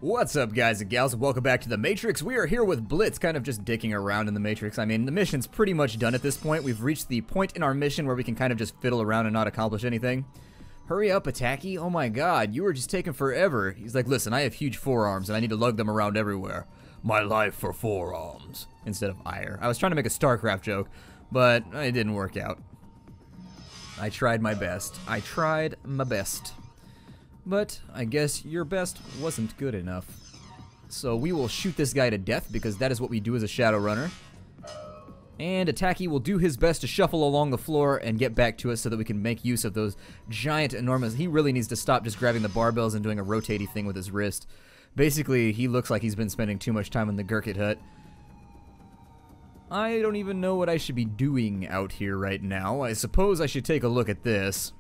What's up, guys and gals, and welcome back to the Matrix. We are here with Blitz, kind of just dicking around in the Matrix. I mean, the mission's pretty much done at this point. We've reached the point in our mission where we can kind of just fiddle around and not accomplish anything. Hurry up, Attacky. Oh my god, you were just taking forever. He's like, listen, I have huge forearms and I need to lug them around everywhere. My life for forearms. Instead of ire. I was trying to make a StarCraft joke, but it didn't work out. I tried my best. But I guess your best wasn't good enough. So we will shoot this guy to death because that is what we do as a Shadowrunner. And Attacky will do his best to shuffle along the floor and get back to us so that we can make use of those giant, enormous... He really needs to stop just grabbing the barbells and doing a rotating thing with his wrist. Basically, he looks like he's been spending too much time in the Gurkit hut. I don't even know what I should be doing out here right now. I suppose I should take a look at this.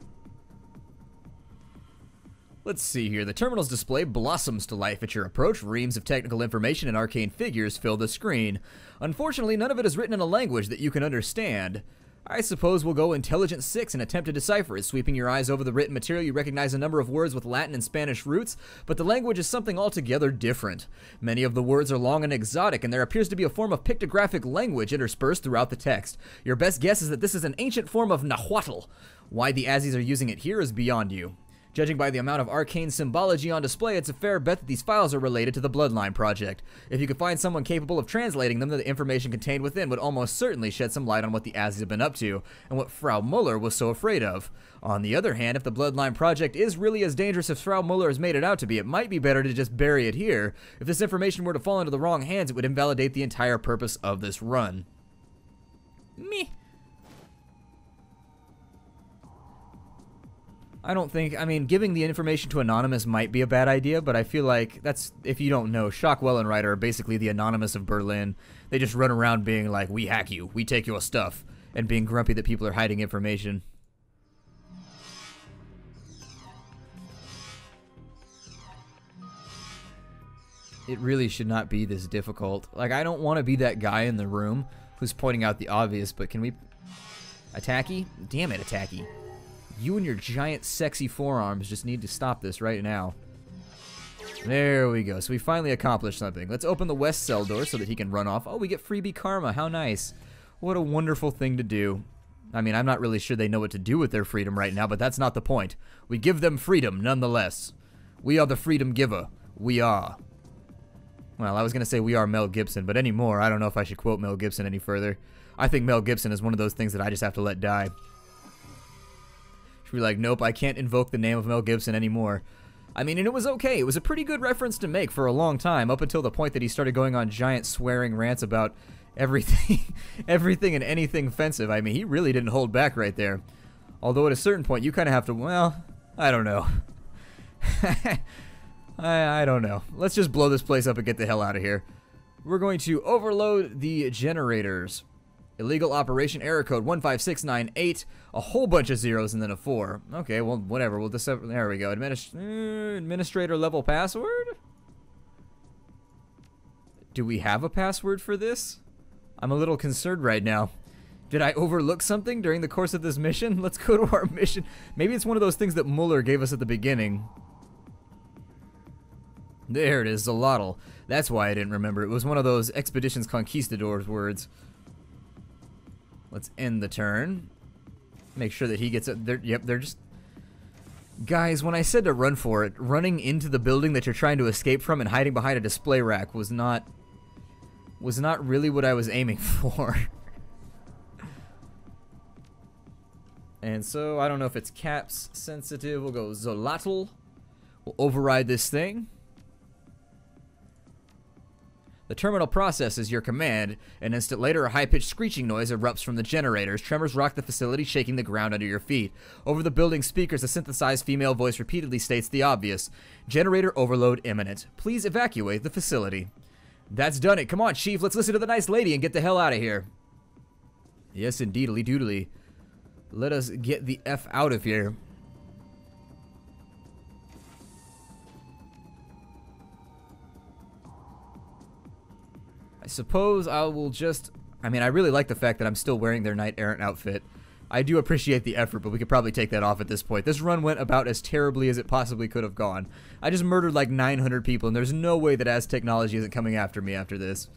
Let's see here. The terminal's display blossoms to life at your approach. Reams of technical information and arcane figures fill the screen. Unfortunately, none of it is written in a language that you can understand. I suppose we'll go Intelligence 6 and attempt to decipher it. Sweeping your eyes over the written material, you recognize a number of words with Latin and Spanish roots, but the language is something altogether different. Many of the words are long and exotic, and there appears to be a form of pictographic language interspersed throughout the text. Your best guess is that this is an ancient form of Nahuatl. Why the Azis are using it here is beyond you. Judging by the amount of arcane symbology on display, it's a fair bet that these files are related to the Bloodline Project. If you could find someone capable of translating them, the information contained within would almost certainly shed some light on what the Azis have been up to, and what Frau Muller was so afraid of. On the other hand, if the Bloodline Project is really as dangerous as Frau Muller has made it out to be, it might be better to just bury it here. If this information were to fall into the wrong hands, it would invalidate the entire purpose of this run. Meh. I don't think, I mean, giving the information to Anonymous might be a bad idea, but I feel like that's, if you don't know, Shockwell and Ryder are basically the Anonymous of Berlin. They just run around being like, we hack you, we take your stuff, and being grumpy that people are hiding information. It really should not be this difficult. Like, I don't want to be that guy in the room who's pointing out the obvious, but can we... Attacky? Damn it, Attacky. You and your giant, sexy forearms just need to stop this right now. There we go. So we finally accomplished something. Let's open the west cell door so that he can run off. Oh, we get freebie karma. How nice. What a wonderful thing to do. I mean, I'm not really sure they know what to do with their freedom right now, but that's not the point. We give them freedom nonetheless. We are the freedom giver. We are. Well, I was going to say we are Mel Gibson, but anymore, I don't know if I should quote Mel Gibson any further. I think Mel Gibson is one of those things that I just have to let die. Be like, nope, I can't invoke the name of Mel Gibson anymore. I mean, and it was okay. It was a pretty good reference to make for a long time, up until the point that he started going on giant swearing rants about everything, everything and anything offensive. I mean, he really didn't hold back right there. Although at a certain point, you kind of have to, well, I don't know. I don't know. Let's just blow this place up and get the hell out of here. We're going to overload the generators. Illegal operation error code 15698, a whole bunch of zeros and then a 4. Okay, well, whatever. We'll just, there we go. Administrator level password? Do we have a password for this? I'm a little concerned right now. Did I overlook something during the course of this mission? Let's go to our mission. Maybe it's one of those things that Muller gave us at the beginning. There it is, Zolotl. That's why I didn't remember. It was one of those Expeditions Conquistadors words. Let's end the turn. Make sure that he gets it. Yep, they're just... Guys, when I said to run for it, running into the building that you're trying to escape from and hiding behind a display rack was not really what I was aiming for. And so, I don't know if it's caps sensitive. We'll go Zolotl. We'll override this thing. The terminal processes your command. An instant later, a high-pitched screeching noise erupts from the generators. Tremors rock the facility, shaking the ground under your feet. Over the building's speakers, a synthesized female voice repeatedly states the obvious. Generator overload imminent. Please evacuate the facility. That's done it. Come on, Chief. Let's listen to the nice lady and get the hell out of here. Yes, indeedly doodly. Let us get the F out of here. I suppose I will just... I mean, I really like the fact that I'm still wearing their Knight Errant outfit. I do appreciate the effort, but we could probably take that off at this point. This run went about as terribly as it possibly could have gone. I just murdered like 900 people, and there's no way that Az Technology isn't coming after me after this.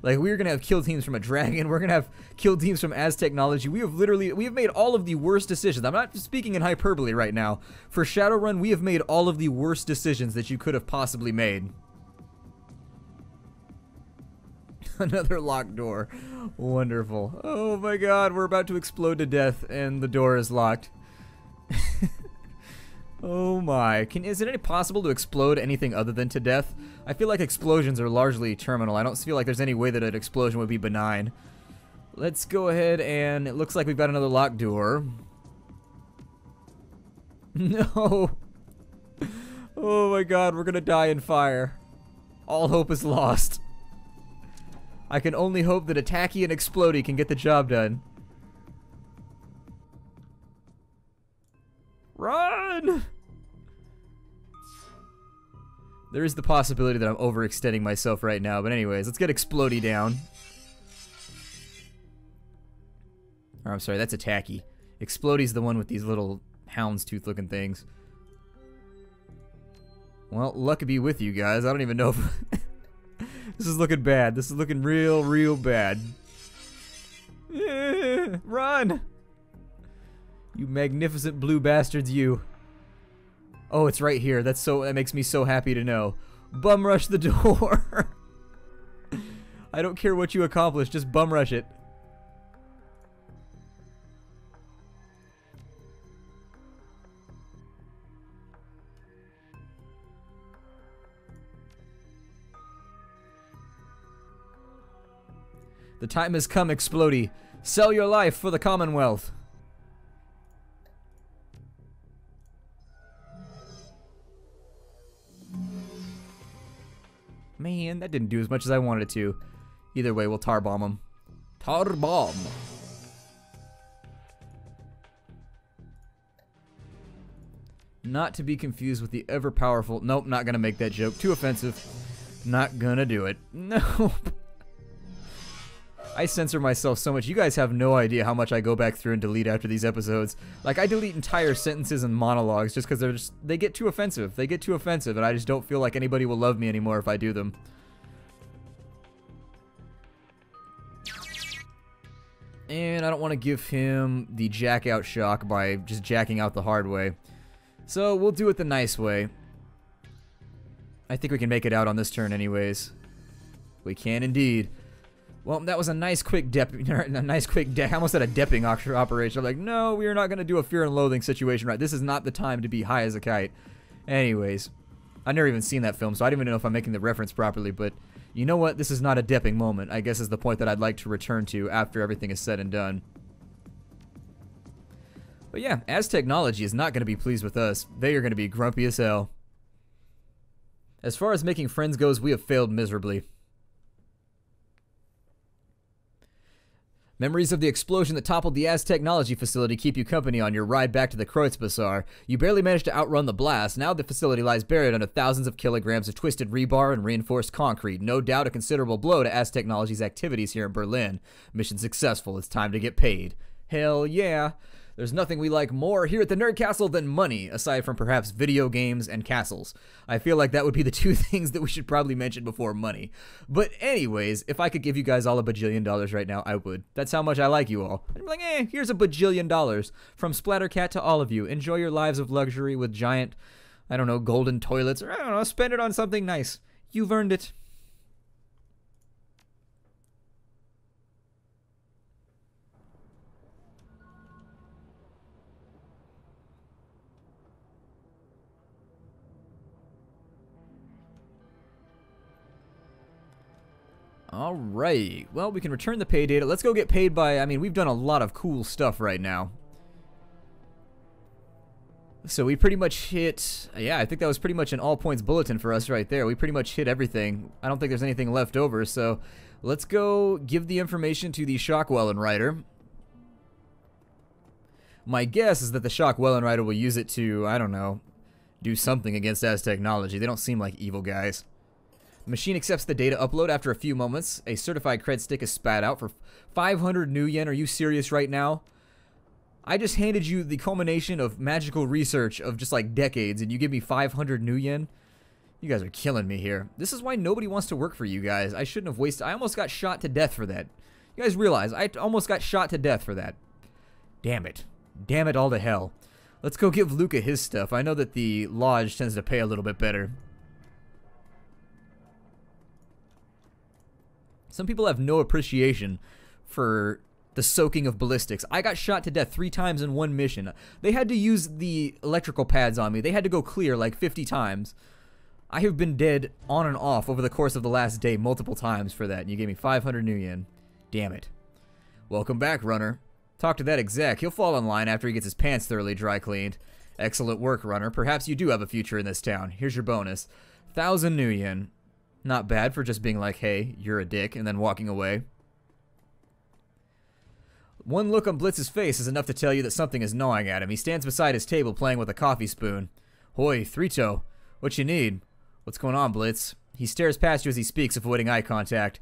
Like, we're gonna have kill teams from a dragon, we're gonna have kill teams from Az Technology. We have made all of the worst decisions. I'm not speaking in hyperbole right now. For Shadowrun, we have made all of the worst decisions that you could have possibly made. Another locked door. Wonderful. Oh my god, we're about to explode to death and the door is locked. Oh my. Is it any possible to explode anything other than to death? I feel like explosions are largely terminal. I don't feel like there's any way that an explosion would be benign. Let's go ahead and it looks like we've got another locked door. No. Oh my god, we're gonna die in fire. All hope is lost. I can only hope that Attacky and Explodey can get the job done. Run! There is the possibility that I'm overextending myself right now, but anyways, let's get Explodey down. Or I'm sorry, that's Attacky. Explodey's the one with these little houndstooth looking things. Well, luck be with you guys. I don't even know if... This is looking bad. This is looking real bad. Run! You magnificent blue bastards, you. Oh, it's right here. That makes me so happy to know. Bum rush the door. I don't care what you accomplish, just bum rush it. The time has come, Explodey. Sell your life for the Commonwealth. Man, that didn't do as much as I wanted it to. Either way, we'll tar bomb him. Tar bomb. Not to be confused with the ever-powerful... Nope, not gonna make that joke. Too offensive. Not gonna do it. No. I censor myself so much. You guys have no idea how much I go back through and delete after these episodes. Like, I delete entire sentences and monologues just because they get too offensive. They get too offensive, and I just don't feel like anybody will love me anymore if I do them. And I don't want to give him the jack out shock by just jacking out the hard way. So we'll do it the nice way. I think we can make it out on this turn anyways. We can indeed. Well, that was a nice quick I almost said a depping operation. I'm like, no, we are not going to do a fear and loathing situation right. This is not the time to be high as a kite. Anyways, I've never even seen that film, so I don't even know if I'm making the reference properly, but you know what? This is not a depping moment, I guess is the point that I'd like to return to after everything is said and done. But yeah, Az Technology is not going to be pleased with us. They are going to be grumpy as hell. As far as making friends goes, we have failed miserably. Memories of the explosion that toppled the Az Technology facility keep you company on your ride back to the Kreuzbazaar. You barely managed to outrun the blast. Now the facility lies buried under thousands of kilograms of twisted rebar and reinforced concrete. No doubt a considerable blow to Az Technology's activities here in Berlin. Mission successful. It's time to get paid. Hell yeah. There's nothing we like more here at the Nerd Castle than money, aside from perhaps video games and castles. I feel like that would be the two things that we should probably mention before money. But anyways, if I could give you guys all $1 bajillion right now, I would. That's how much I like you all. I'd be like, here's $1 bajillion. From Splattercat to all of you. Enjoy your lives of luxury with giant, I don't know, golden toilets, or I don't know, spend it on something nice. You've earned it. Alright, well, we can return the pay data. Let's go get paid by, I mean, we've done a lot of cool stuff right now. So we pretty much hit, yeah, I think that was pretty much an all points bulletin for us right there. We pretty much hit everything. I don't think there's anything left over, so let's go give the information to the Shockwellen Rider. My guess is that the Shockwellen Rider will use it to, I don't know, do something against Az Technology. They don't seem like evil guys. The machine accepts the data upload after a few moments. A certified cred stick is spat out for 500 new yen. Are you serious right now? I just handed you the culmination of magical research of just like decades, and you give me 500 new yen? You guys are killing me here. This is why nobody wants to work for you guys. I shouldn't have wasted. I almost got shot to death for that. You guys realize I almost got shot to death for that. Damn it. Damn it all to hell. Let's go give Luca his stuff. I know that the lodge tends to pay a little bit better. Some people have no appreciation for the soaking of ballistics. I got shot to death 3 times in one mission. They had to use the electrical pads on me. They had to go clear like 50 times. I have been dead on and off over the course of the last day multiple times for that, and you gave me 500 new yen. Damn it. Welcome back, runner. Talk to that exec. He'll fall in line after he gets his pants thoroughly dry cleaned. Excellent work, runner. Perhaps you do have a future in this town. Here's your bonus. 1,000 new yen. Not bad for just being like, hey, you're a dick, and then walking away. One look on Blitz's face is enough to tell you that something is gnawing at him. He stands beside his table playing with a coffee spoon. Hoi, Thrito. What you need? What's going on, Blitz? He stares past you as he speaks, avoiding eye contact.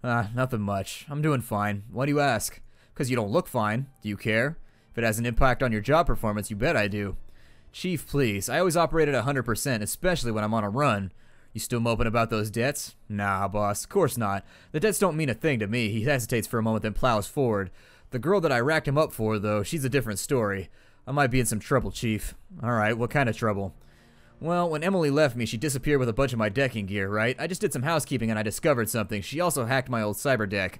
Nothing much. I'm doing fine. Why do you ask? Because you don't look fine. Do you care? If it has an impact on your job performance, you bet I do. Chief, please. I always operate at 100%, especially when I'm on a run. You still moping about those debts? Nah, boss. Of course not. The debts don't mean a thing to me. He hesitates for a moment, then plows forward. The girl that I racked him up for, though, she's a different story. I might be in some trouble, Chief. Alright, what kind of trouble? Well, when Emily left me, she disappeared with a bunch of my decking gear, right? I just did some housekeeping and I discovered something. She also hacked my old cyber deck.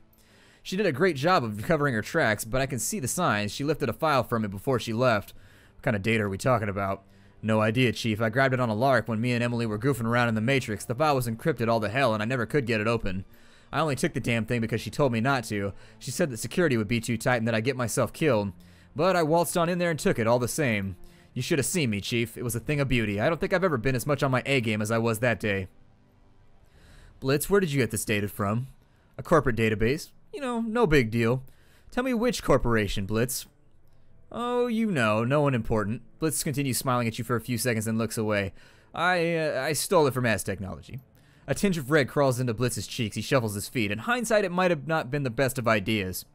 She did a great job of covering her tracks, but I can see the signs. She lifted a file from it before she left. What kind of data are we talking about? No idea, Chief. I grabbed it on a lark when me and Emily were goofing around in the Matrix. The file was encrypted all to hell and I never could get it open. I only took the damn thing because she told me not to. She said that security would be too tight and that I'd get myself killed. But I waltzed on in there and took it all the same. You should have seen me, Chief. It was a thing of beauty. I don't think I've ever been as much on my A-game as I was that day. Blitz, where did you get this data from? A corporate database. You know, no big deal. Tell me which corporation, Blitz. Oh, you know, no one important. Blitz continues smiling at you for a few seconds and looks away. I stole it from Mass Technology. A tinge of red crawls into Blitz's cheeks. He shuffles his feet. In hindsight, it might have not been the best of ideas.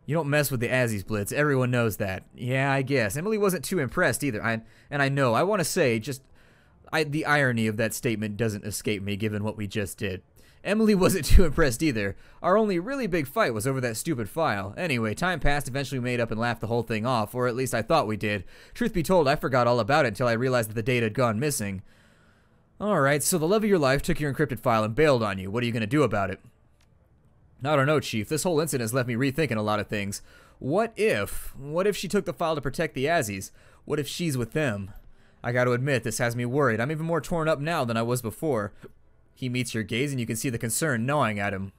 You don't mess with the Azzies, Blitz. Everyone knows that. Yeah, I guess. Emily wasn't too impressed either. I know. I want to say, the irony of that statement doesn't escape me given what we just did. Emily wasn't too impressed either. Our only really big fight was over that stupid file. Anyway, time passed, eventually we made up and laughed the whole thing off, or at least I thought we did. Truth be told, I forgot all about it until I realized that the data had gone missing. Alright, so the love of your life took your encrypted file and bailed on you. What are you going to do about it? I don't know, Chief. This whole incident has left me rethinking a lot of things. What if she took the file to protect the Azzies? What if she's with them? I gotta admit, this has me worried. I'm even more torn up now than I was before. He meets your gaze and you can see the concern gnawing at him.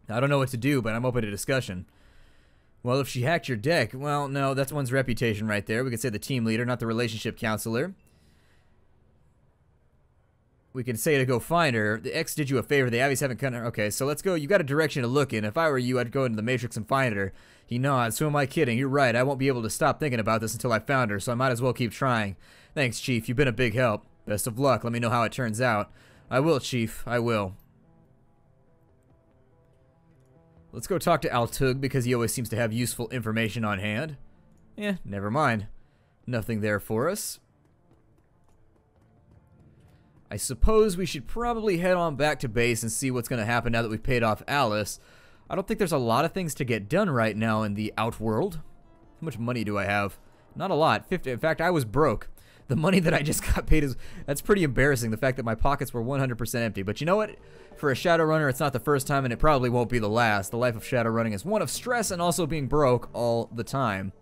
I don't know what to do, but I'm open to discussion. Well, if she hacked your deck, well, no, that's one's reputation right there. We could say the team leader, not the relationship counselor. We can say to go find her. The X did you a favor. The Abbeys haven't cut her. Okay, so let's go. You got a direction to look in. If I were you, I'd go into the Matrix and find her. He nods. Who am I kidding? You're right. I won't be able to stop thinking about this until I found her, so I might as well keep trying. Thanks, Chief. You've been a big help. Best of luck. Let me know how it turns out. I will, Chief. I will. Let's go talk to Altug because he always seems to have useful information on hand. Never mind. Nothing there for us. I suppose we should probably head on back to base and see what's going to happen now that we've paid off Alice. I don't think there's a lot of things to get done right now in the Outworld. How much money do I have? Not a lot. 50. In fact, I was broke. The money that I just got paid that's pretty embarrassing, the fact that my pockets were 100% empty. But you know what? For a Shadowrunner, it's not the first time and it probably won't be the last. The life of Shadowrunning is one of stress and also being broke all the time.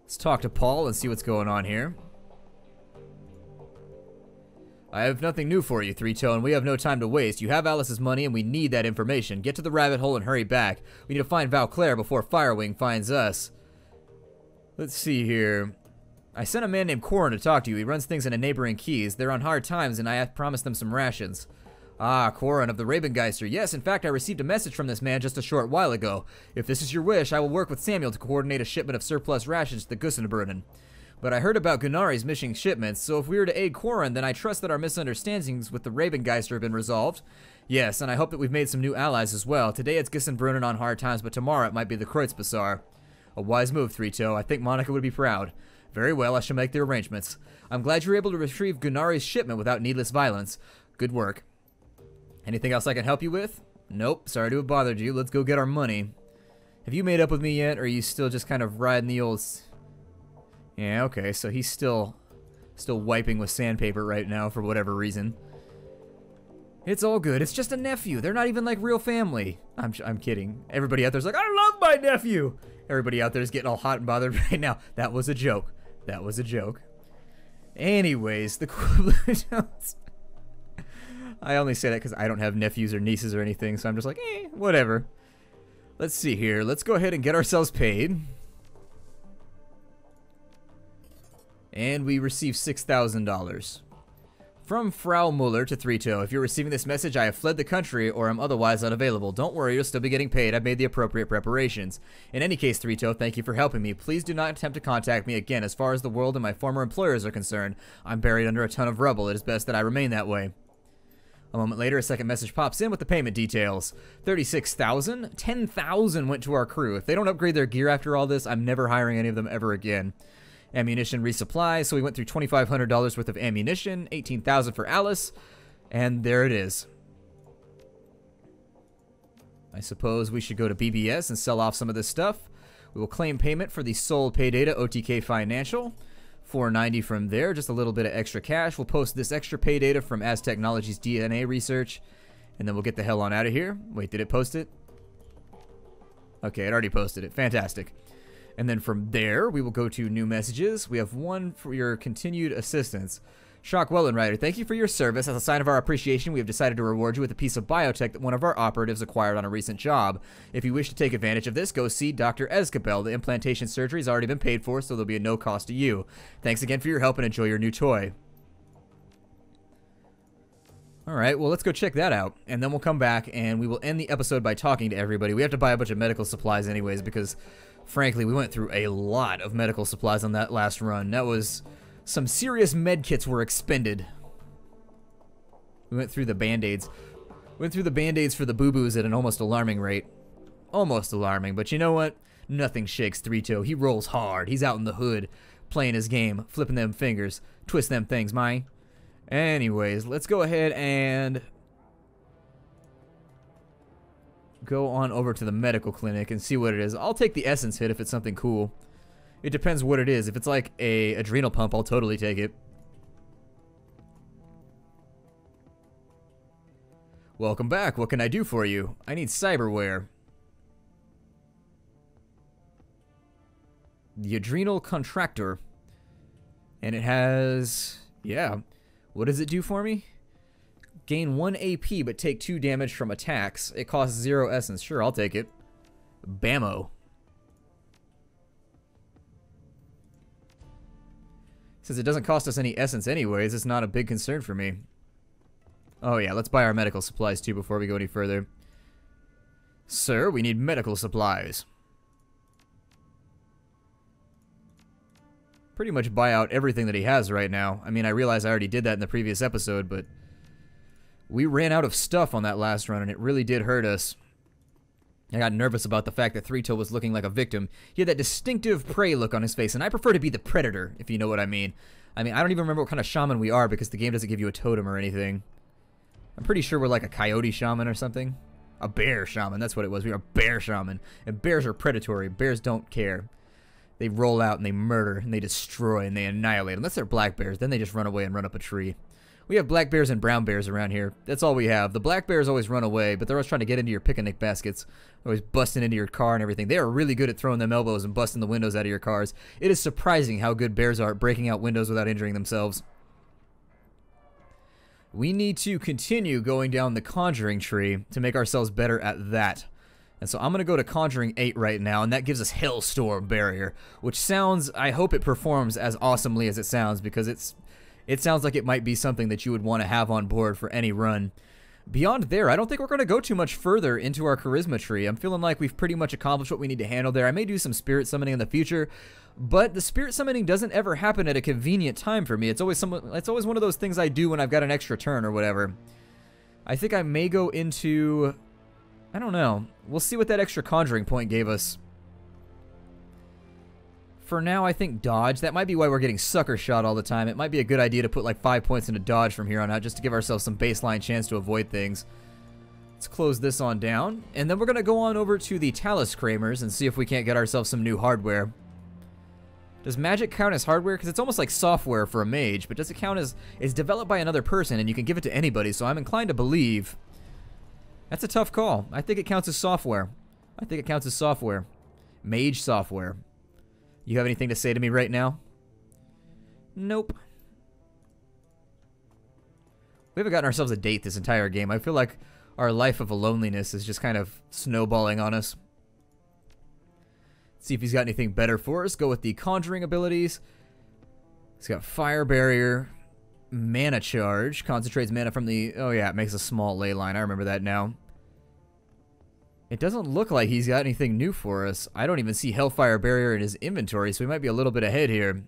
Let's talk to Paul and see what's going on here. I have nothing new for you, Three-Toe, and we have no time to waste. You have Alice's money, and we need that information. Get to the rabbit hole and hurry back. We need to find Valclaire before Firewing finds us. Let's see here. I sent a man named Corin to talk to you. He runs things in a neighboring keys. They're on hard times, and I have promised them some rations. Ah, Corin of the Ravengeister. Yes, in fact, I received a message from this man just a short while ago. If this is your wish, I will work with Samuel to coordinate a shipment of surplus rations to the Gussenbrunnen. But I heard about Gunari's missing shipments, so if we were to aid Quarren, then I trust that our misunderstandings with the Ravengeister have been resolved. Yes, and I hope that we've made some new allies as well. Today it's Gissenbrunnen on hard times, but tomorrow it might be the Kreuzbazar. A wise move, Three-Toe. I think Monica would be proud. Very well, I shall make the arrangements. I'm glad you were able to retrieve Gunari's shipment without needless violence. Good work. Anything else I can help you with? Nope, sorry to have bothered you. Let's go get our money. Have you made up with me yet, or are you still just kind of riding the old... Yeah, okay, so he's still wiping with sandpaper right now for whatever reason. It's all good. It's just a nephew. They're not even like real family. I'm kidding. Everybody out there's like, I love my nephew. Everybody out there is getting all hot and bothered right now. That was a joke. That was a joke. Anyways, the Quibbler-Tones. I only say that because I don't have nephews or nieces or anything, so I'm just like, whatever. Let's see here. Let's go ahead and get ourselves paid. And we receive $6,000. From Frau Muller to Three-Toe. If you're receiving this message, I have fled the country or am otherwise unavailable. Don't worry, you'll still be getting paid. I've made the appropriate preparations. In any case, Three-Toe, thank you for helping me. Please do not attempt to contact me again. As far as the world and my former employers are concerned, I'm buried under a ton of rubble. It is best that I remain that way. A moment later, a second message pops in with the payment details. $36,000? $10,000 went to our crew. If they don't upgrade their gear after all this, I'm never hiring any of them ever again. Ammunition resupply, so we went through $2,500 worth of ammunition, $18,000 for Alice, and there it is. I suppose we should go to BBS and sell off some of this stuff. We will claim payment for the sold pay data, OTK Financial. $490 from there, just a little bit of extra cash. We'll post this extra pay data from Az Technologies DNA research, and then we'll get the hell on out of here. Wait, did it post it? Okay, it already posted it. Fantastic. And then from there, we will go to new messages. We have one for your continued assistance. Shock Wellenrider, thank you for your service. As a sign of our appreciation, we have decided to reward you with a piece of biotech that one of our operatives acquired on a recent job. If you wish to take advantage of this, go see Dr. Escabel. The implantation surgery has already been paid for, so there'll be a no cost to you. Thanks again for your help and enjoy your new toy. Alright, well, let's go check that out. And then we'll come back and we will end the episode by talking to everybody. We have to buy a bunch of medical supplies anyways because, frankly, we went through a lot of medical supplies on that last run. That was... some serious med kits were expended. We went through the band-aids. Went through the band-aids for the boo-boos at an almost alarming rate. Almost alarming, but you know what? Nothing shakes Three-Toe. He rolls hard. He's out in the hood, playing his game, flipping them fingers, twist them things, my. Anyways, let's go ahead and go on over to the medical clinic and see what it is. I'll take the essence hit if it's something cool. It depends what it is. If it's like a adrenal pump, I'll totally take it. Welcome back. What can I do for you? I need cyberware. The adrenal contractor. And it has... yeah. What does it do for me? Gain 1 AP but take 2 damage from attacks. It costs 0 essence. Sure, I'll take it. Bammo. Since it doesn't cost us any essence anyways, it's not a big concern for me. Oh yeah, let's buy our medical supplies too before we go any further. Sir, we need medical supplies. Pretty much buy out everything that he has right now. I mean, I realize I already did that in the previous episode, but we ran out of stuff on that last run and it really did hurt us. I got nervous about the fact that Three-Toe was looking like a victim. He had that distinctive prey look on his face, and I prefer to be the predator, if you know what I mean. I don't even remember what kind of shaman we are because the game doesn't give you a totem or anything. I'm pretty sure we're like a coyote shaman or something. A bear shaman, that's what it was. We were a bear shaman. And bears are predatory. Bears don't care. They roll out and they murder and they destroy and they annihilate. Unless they're black bears, then they just run away and run up a tree. We have black bears and brown bears around here. That's all we have. The black bears always run away, but they're always trying to get into your picnic baskets. Always busting into your car and everything. They are really good at throwing them elbows and busting the windows out of your cars. It is surprising how good bears are at breaking out windows without injuring themselves. We need to continue going down the conjuring tree to make ourselves better at that. And so I'm going to go to Conjuring 8 right now, and that gives us Hellstorm Barrier, which sounds, I hope it performs as awesomely as it sounds, because it sounds like it might be something that you would want to have on board for any run. Beyond there, I don't think we're going to go too much further into our charisma tree. I'm feeling like we've pretty much accomplished what we need to handle there. I may do some spirit summoning in the future. But the spirit summoning doesn't ever happen at a convenient time for me. It's always one of those things I do when I've got an extra turn or whatever. I think I may go into... I don't know. We'll see what that extra conjuring point gave us. For now, I think dodge. That might be why we're getting sucker shot all the time. It might be a good idea to put like 5 points into dodge from here on out just to give ourselves some baseline chance to avoid things. Let's close this on down. And then we're going to go on over to the Talus Kramers and see if we can't get ourselves some new hardware. Does magic count as hardware? Because it's almost like software for a mage, but does it count as... It's developed by another person and you can give it to anybody, so I'm inclined to believe... That's a tough call. I think it counts as software. I think it counts as software. Mage software. You have anything to say to me right now? Nope. We haven't gotten ourselves a date this entire game. I feel like our life of a loneliness is just kind of snowballing on us. See if he's got anything better for us. Go with the conjuring abilities. He's got fire barrier, mana charge, concentrates mana from the... Oh yeah, it makes a small ley line. I remember that now. It doesn't look like he's got anything new for us. I don't even see Hellfire Barrier in his inventory, so he might be a little bit ahead here.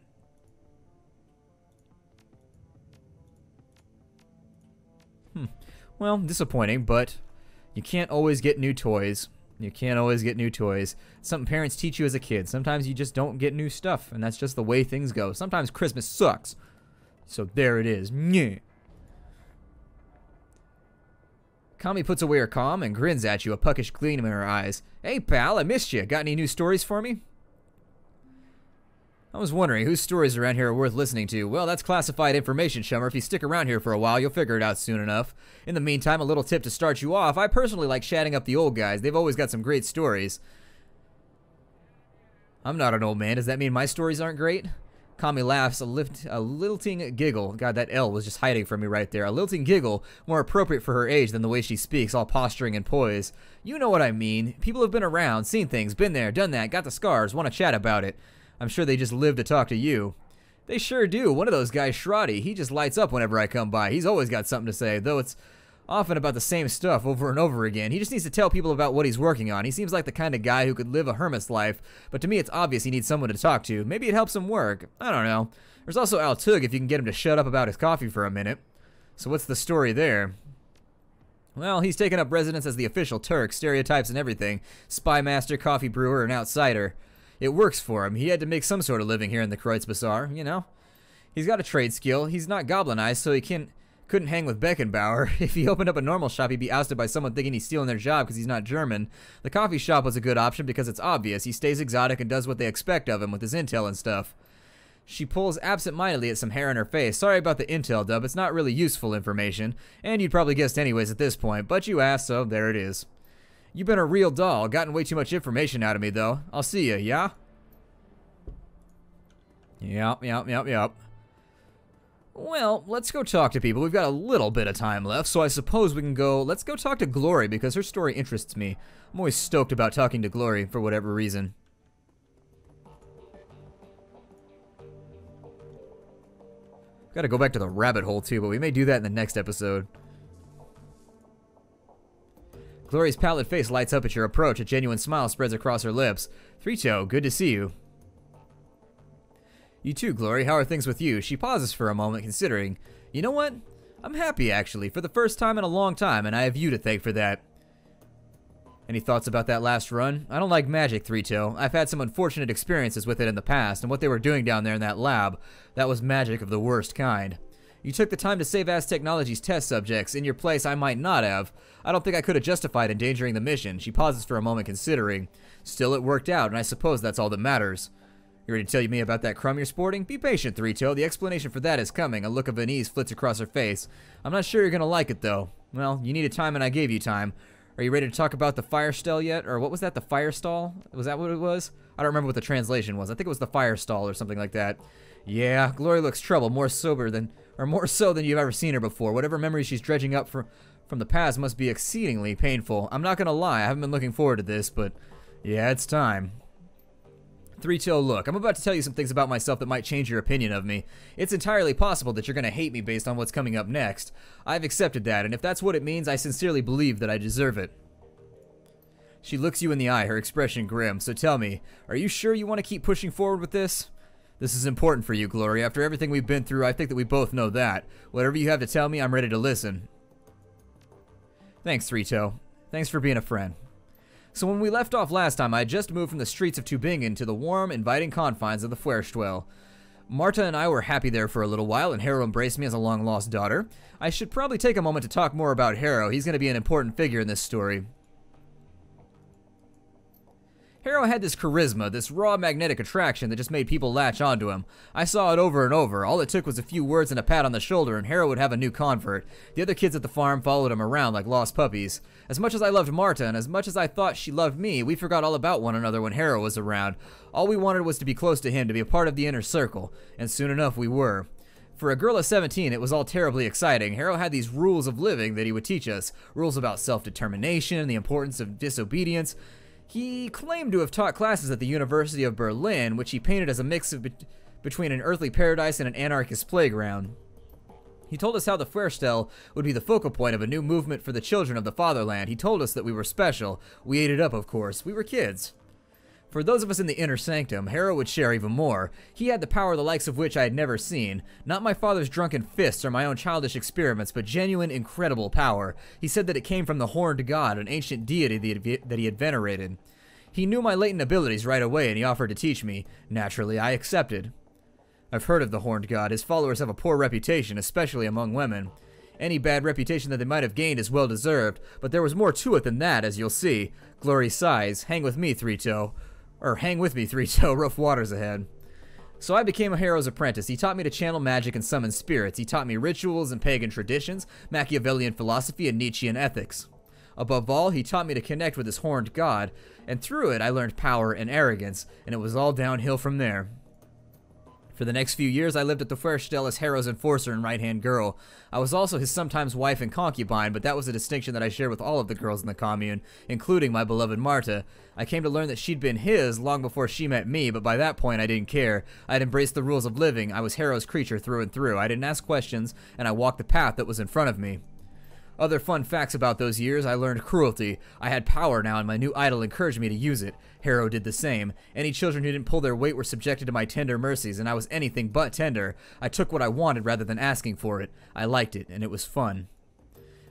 Well, disappointing, but you can't always get new toys. You can't always get new toys. Something parents teach you as a kid. Sometimes you just don't get new stuff, and that's just the way things go. Sometimes Christmas sucks. So there it is. Nyeh. Kami puts away her comm and grins at you, a puckish gleam in her eyes. Hey, pal, I missed you. Got any new stories for me? I was wondering whose stories around here are worth listening to. Well, that's classified information, Shummer. If you stick around here for a while, you'll figure it out soon enough. In the meantime, a little tip to start you off. I personally like chatting up the old guys. They've always got some great stories. I'm not an old man. Does that mean my stories aren't great? Kami laughs, a lilting giggle. God, that L was just hiding from me right there. A lilting giggle, more appropriate for her age than the way she speaks, all posturing and poise. You know what I mean. People have been around, seen things, been there, done that, got the scars, want to chat about it. I'm sure they just live to talk to you. They sure do. One of those guys, Shrotty, he just lights up whenever I come by. He's always got something to say, though it's often about the same stuff over and over again. He just needs to tell people about what he's working on. He seems like the kind of guy who could live a hermit's life, but to me it's obvious he needs someone to talk to. Maybe it helps him work. I don't know. There's also Al Tug if you can get him to shut up about his coffee for a minute. So what's the story there? Well, he's taken up residence as the official Turk, stereotypes and everything. Spy master, coffee brewer, an outsider. It works for him. He had to make some sort of living here in the Kreutz Bazaar, you know? He's got a trade skill. He's not goblinized, so he couldn't hang with Beckenbauer. If he opened up a normal shop, he'd be ousted by someone thinking he's stealing their job because he's not German. The coffee shop was a good option because it's obvious. He stays exotic and does what they expect of him with his intel and stuff. She pulls absent-mindedly at some hair in her face. Sorry about the intel, Dub. It's not really useful information. And you'd probably guessed anyways at this point, but you asked, so there it is. You've been a real doll. Gotten way too much information out of me, though. I'll see ya, yeah? Yep. Well, let's go talk to people. We've got a little bit of time left, so I suppose we can go... Let's go talk to Glory, because her story interests me. I'm always stoked about talking to Glory, for whatever reason. Gotta go back to the rabbit hole, too, but we may do that in the next episode. Glory's pallid face lights up at your approach. A genuine smile spreads across her lips. Three-Toe, good to see you. You too, Glory. How are things with you? She pauses for a moment, considering. You know what? I'm happy, actually, for the first time in a long time, and I have you to thank for that. Any thoughts about that last run? I don't like magic, Three-Toe. I've had some unfortunate experiences with it in the past, and what they were doing down there in that lab, that was magic of the worst kind. You took the time to save Aztechnology's test subjects. In your place, I might not have. I don't think I could have justified endangering the mission. She pauses for a moment, considering. Still, it worked out, and I suppose that's all that matters. You ready to tell me about that crumb you're sporting? Be patient, Three-Toe. The explanation for that is coming. A look of unease flits across her face. I'm not sure you're going to like it, though. Well, you needed time, and I gave you time. Are you ready to talk about the fire stall yet? Or what was that, the fire stall? Was that what it was? I don't remember what the translation was. I think it was the fire stall or something like that. Yeah, Glory looks troubled, more so than you've ever seen her before. Whatever memories she's dredging up from the past must be exceedingly painful. I'm not gonna lie, I haven't been looking forward to this, but yeah, it's time. Three-Toe, look, I'm about to tell you some things about myself that might change your opinion of me. It's entirely possible that you're gonna hate me based on what's coming up next. I've accepted that, and if that's what it means, I sincerely believe that I deserve it. She looks you in the eye, her expression grim. So tell me, are you sure you want to keep pushing forward with this? This is important for you, Glory. After everything we've been through, I think that we both know that. Whatever you have to tell me, I'm ready to listen. Thanks, Three-Toe. Thanks for being a friend. So when we left off last time, I had just moved from the streets of Tübingen to the warm, inviting confines of the Feuerstuhl. Marta and I were happy there for a little while, and Harrow embraced me as a long-lost daughter. I should probably take a moment to talk more about Harrow. He's going to be an important figure in this story. Harrow had this charisma, this raw magnetic attraction that just made people latch onto him. I saw it over and over. All it took was a few words and a pat on the shoulder, and Harrow would have a new convert. The other kids at the farm followed him around like lost puppies. As much as I loved Marta, and as much as I thought she loved me, we forgot all about one another when Harrow was around. All we wanted was to be close to him, to be a part of the inner circle, and soon enough we were. For a girl of 17, it was all terribly exciting. Harrow had these rules of living that he would teach us. Rules about self-determination, the importance of disobedience. He claimed to have taught classes at the University of Berlin, which he painted as a mix of between an earthly paradise and an anarchist playground. He told us how the Feuerstuhl would be the focal point of a new movement for the children of the fatherland. He told us that we were special. We ate it up, of course. We were kids. For those of us in the inner sanctum, Harrow would share even more. He had the power the likes of which I had never seen. Not my father's drunken fists or my own childish experiments, but genuine, incredible power. He said that it came from the horned god, an ancient deity that he had venerated. He knew my latent abilities right away, and he offered to teach me. Naturally, I accepted. I've heard of the horned god. His followers have a poor reputation, especially among women. Any bad reputation that they might have gained is well-deserved, but there was more to it than that, as you'll see. Glory sighs. Hang with me, Three-Toe. Hang with me, Three-Toe, rough waters ahead. So I became a Harrow's apprentice. He taught me to channel magic and summon spirits. He taught me rituals and pagan traditions, Machiavellian philosophy, and Nietzschean ethics. Above all, he taught me to connect with his horned god, and through it I learned power and arrogance, and it was all downhill from there. For the next few years, I lived at the Feuerstuhl as Harrow's enforcer and right-hand girl. I was also his sometimes wife and concubine, but that was a distinction that I shared with all of the girls in the commune, including my beloved Marta. I came to learn that she'd been his long before she met me, but by that point I didn't care. I had embraced the rules of living. I was Harrow's creature through and through. I didn't ask questions, and I walked the path that was in front of me. Other fun facts about those years, I learned cruelty. I had power now, and my new idol encouraged me to use it. Harrow did the same. Any children who didn't pull their weight were subjected to my tender mercies, and I was anything but tender. I took what I wanted rather than asking for it. I liked it, and it was fun.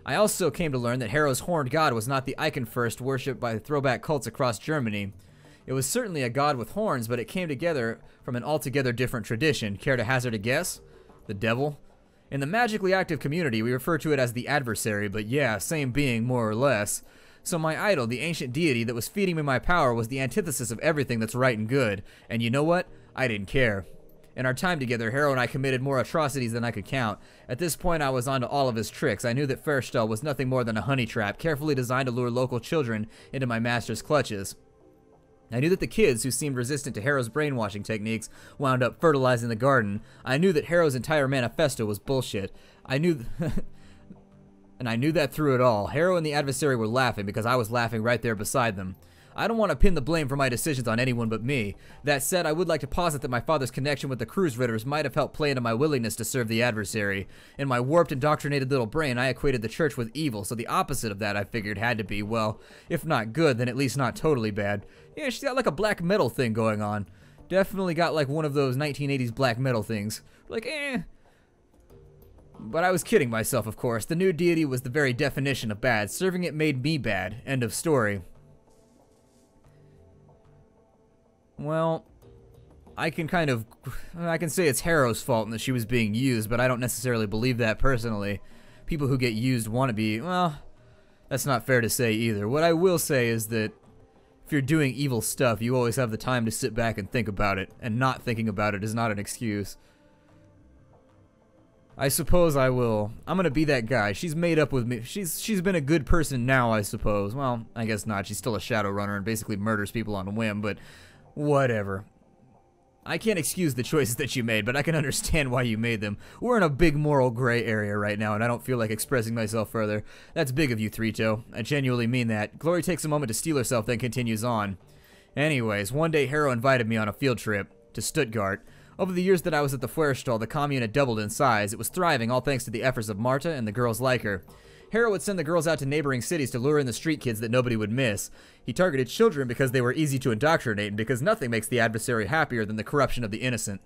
I also came to learn that Harrow's horned god was not the Eichenfurst worshipped by throwback cults across Germany. It was certainly a god with horns, but it came together from an altogether different tradition. Care to hazard a guess? The devil? In the magically active community, we refer to it as the adversary, but yeah, same being, more or less. So my idol, the ancient deity that was feeding me my power, was the antithesis of everything that's right and good. And you know what? I didn't care. In our time together, Harrow and I committed more atrocities than I could count. At this point, I was onto all of his tricks. I knew that Feuerstuhl was nothing more than a honey trap, carefully designed to lure local children into my master's clutches. I knew that the kids, who seemed resistant to Harrow's brainwashing techniques, wound up fertilizing the garden. I knew that Harrow's entire manifesto was bullshit. I knew that through it all. Harrow and the adversary were laughing because I was laughing right there beside them. I don't want to pin the blame for my decisions on anyone but me. That said, I would like to posit that my father's connection with the Cruise-Ritters might have helped play into my willingness to serve the adversary. In my warped, indoctrinated little brain, I equated the church with evil, so the opposite of that, I figured, had to be, well, if not good, then at least not totally bad. Yeah, she's got like a black metal thing going on. Definitely got like one of those 1980s black metal things. Like, But I was kidding myself, of course. The new deity was the very definition of bad. Serving it made me bad. End of story. Well, I can say it's Harrow's fault and that she was being used, but I don't necessarily believe that personally. People who get used want to be, well, that's not fair to say either. What I will say is that if you're doing evil stuff, you always have the time to sit back and think about it, and not thinking about it is not an excuse. I suppose I will. I'm gonna be that guy. She's made up with me. She's been a good person now, I suppose. Well, I guess not. She's still a Shadowrunner and basically murders people on a whim, but whatever. I can't excuse the choices that you made, but I can understand why you made them. We're in a big moral gray area right now, and I don't feel like expressing myself further. That's big of you, Three-Toe. I genuinely mean that. Glory takes a moment to steel herself, then continues on. Anyways, one day Harrow invited me on a field trip to Stuttgart. Over the years that I was at the Feuerstuhl, the commune had doubled in size. It was thriving, all thanks to the efforts of Marta and the girls like her. Harrow would send the girls out to neighboring cities to lure in the street kids that nobody would miss. He targeted children because they were easy to indoctrinate and because nothing makes the adversary happier than the corruption of the innocent.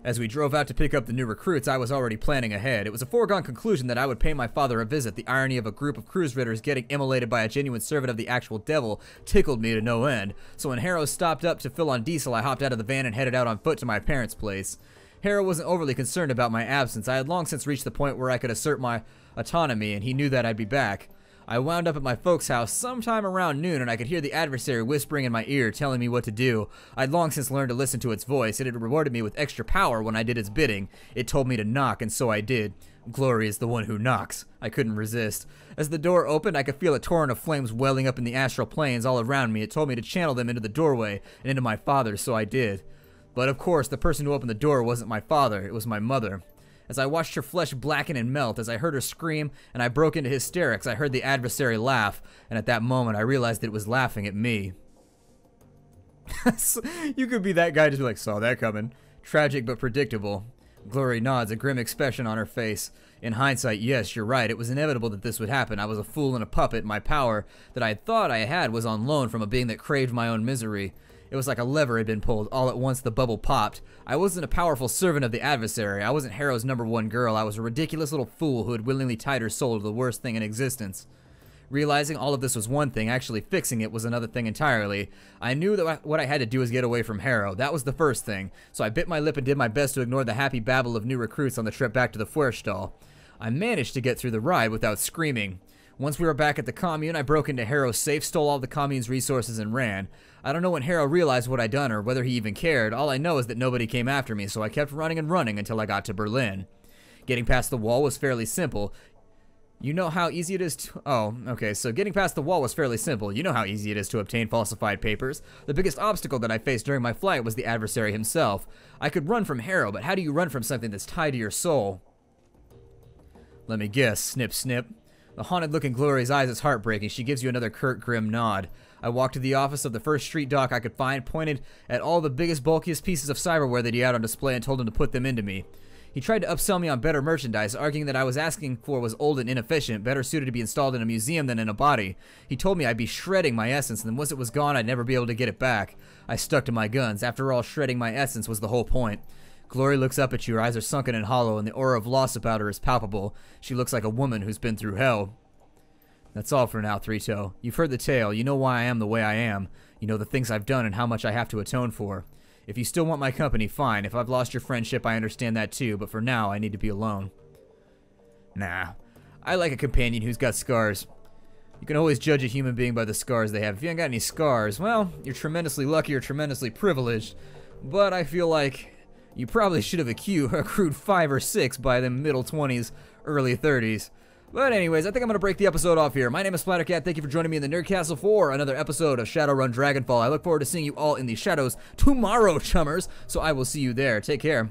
As we drove out to pick up the new recruits, I was already planning ahead. It was a foregone conclusion that I would pay my father a visit. The irony of a group of cruise ridders getting immolated by a genuine servant of the actual devil tickled me to no end. So when Harrow stopped up to fill on diesel, I hopped out of the van and headed out on foot to my parents' place. Harrow wasn't overly concerned about my absence. I had long since reached the point where I could assert my autonomy, and he knew that I'd be back. I wound up at my folks' house sometime around noon, and I could hear the adversary whispering in my ear, telling me what to do. I'd long since learned to listen to its voice. It had rewarded me with extra power when I did its bidding. It told me to knock, and so I did. Glory is the one who knocks. I couldn't resist. As the door opened, I could feel a torrent of flames welling up in the astral planes all around me. It told me to channel them into the doorway and into my father, so I did. But of course, the person who opened the door wasn't my father. It was my mother. As I watched her flesh blacken and melt, as I heard her scream and I broke into hysterics, I heard the adversary laugh, and at that moment I realized that it was laughing at me. You could be that guy just be like, saw that coming. Tragic but predictable. Glory nods, a grim expression on her face. In hindsight, yes, you're right. It was inevitable that this would happen. I was a fool and a puppet. My power that I thought I had was on loan from a being that craved my own misery. It was like a lever had been pulled. All at once, the bubble popped. I wasn't a powerful servant of the adversary. I wasn't Harrow's #1 girl. I was a ridiculous little fool who had willingly tied her soul to the worst thing in existence. Realizing all of this was one thing, actually fixing it was another thing entirely. I knew that what I had to do was get away from Harrow. That was the first thing. So I bit my lip and did my best to ignore the happy babble of new recruits on the trip back to the Fuerstall. I managed to get through the ride without screaming. Once we were back at the commune, I broke into Harrow's safe, stole all the commune's resources, and ran. I don't know when Harrow realized what I'd done or whether he even cared. All I know is that nobody came after me, so I kept running and running until I got to Berlin. Getting past the wall was fairly simple. You know how easy it is to... Oh, okay, so getting past the wall was fairly simple. You know how easy it is to obtain falsified papers. The biggest obstacle that I faced during my flight was the adversary himself. I could run from Harrow, but how do you run from something that's tied to your soul? Let me guess. Snip, snip. The haunted look in Glory's eyes is heartbreaking. She gives you another curt, grim nod. I walked to the office of the first street doc I could find, pointed at all the biggest, bulkiest pieces of cyberware that he had on display, and told him to put them into me. He tried to upsell me on better merchandise, arguing that I was asking for was old and inefficient, better suited to be installed in a museum than in a body. He told me I'd be shredding my essence, and once it was gone, I'd never be able to get it back. I stuck to my guns. After all, shredding my essence was the whole point. Glory looks up at you. Her eyes are sunken and hollow, and the aura of loss about her is palpable. She looks like a woman who's been through hell. That's all for now, Three-Toe. You've heard the tale. You know why I am the way I am. You know the things I've done and how much I have to atone for. If you still want my company, fine. If I've lost your friendship, I understand that too, but for now, I need to be alone. Nah. I like a companion who's got scars. You can always judge a human being by the scars they have. If you ain't got any scars, well, you're tremendously lucky or tremendously privileged. But I feel like you probably should have accrued 5 or 6 by the middle 20s, early 30s. But anyways, I think I'm going to break the episode off here. My name is Splattercat. Thank you for joining me in the Nerd Castle for another episode of Shadowrun Dragonfall. I look forward to seeing you all in the shadows tomorrow, chummers. So I will see you there. Take care.